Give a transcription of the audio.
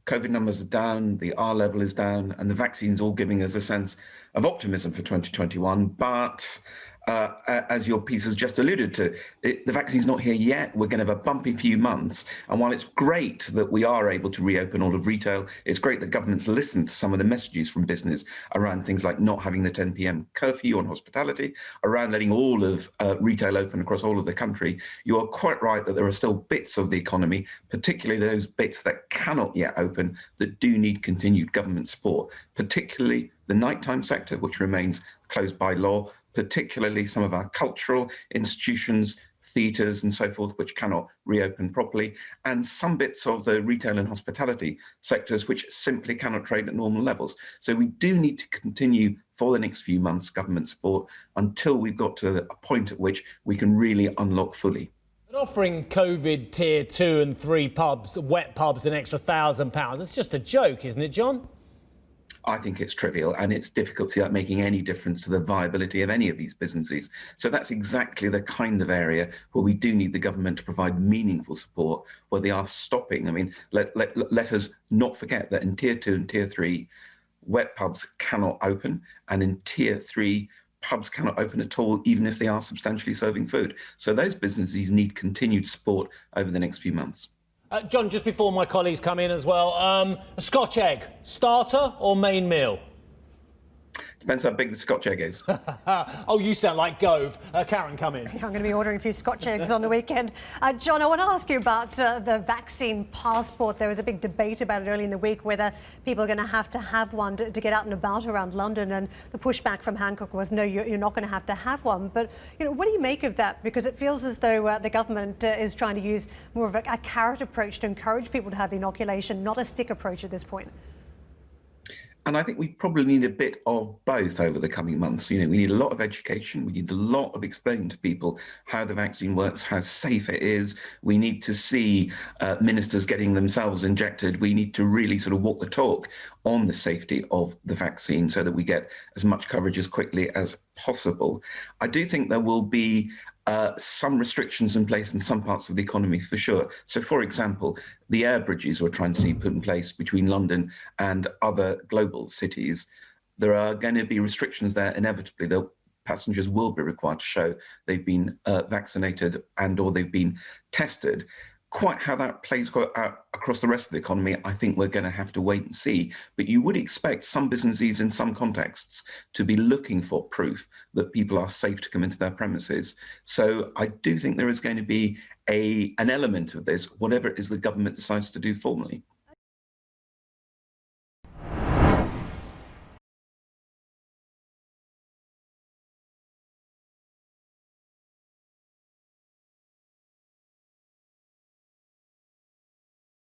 COVID numbers are down, the R level is down, and the vaccine's all giving us a sense of optimism for 2021. But as your piece has just alluded to, the vaccine's not here yet. We're going to have a bumpy few months. And while it's great that we are able to reopen all of retail, it's great that government's listened to some of the messages from business around things like not having the 10 p.m. curfew on hospitality, around letting all of retail open across all of the country. You are quite right that there are still bits of the economy, particularly those bits that cannot yet open, that do need continued government support, particularly the nighttime sector, which remains closed by law, particularly some of our cultural institutions, theatres and so forth, which cannot reopen properly, and some bits of the retail and hospitality sectors which simply cannot trade at normal levels. So we do need to continue for the next few months government support until we've got to a point at which we can really unlock fully. But offering COVID tier 2 and 3 pubs, wet pubs, an extra £1,000, it's just a joke, isn't it, John? I think it's trivial, and it's difficult to see that making any difference to the viability of any of these businesses. So that's exactly the kind of area where we do need the government to provide meaningful support, where they are stopping. I mean, let us not forget that in tier 2 and tier 3, wet pubs cannot open, and in tier 3, pubs cannot open at all, even if they are substantially serving food. So those businesses need continued support over the next few months. John, just before my colleagues come in as well, a Scotch egg, starter or main meal? Depends how big the Scotch egg is. Oh, you sound like Gove. Karen, come in. I'm going to be ordering a few Scotch eggs on the weekend. John, I want to ask you about the vaccine passport. There was a big debate about it early in the week, whether people are going to have one to get out and about around London. And the pushback from Hancock was, no, you're not going to have one. But, you know, what do you make of that? Because it feels as though the government is trying to use more of a carrot approach to encourage people to have the inoculation, not a stick approach at this point. And I think we probably need a bit of both over the coming months. You know, we need a lot of education. We need a lot of explaining to people how the vaccine works, how safe it is. We need to see ministers getting themselves injected. We need to really sort of walk the talk on the safety of the vaccine so that we get as much coverage as quickly as possible. I do think there will be some restrictions in place in some parts of the economy for sure. So, for example, the air bridges we're trying to see put in place between London and other global cities, there are going to be restrictions there inevitably. Passengers will be required to show they've been vaccinated and or they've been tested. Quite how that plays out across the rest of the economy, I think we're going to have to wait and see. But you would expect some businesses in some contexts to be looking for proof that people are safe to come into their premises. So I do think there is going to be an element of this, whatever it is the government decides to do formally.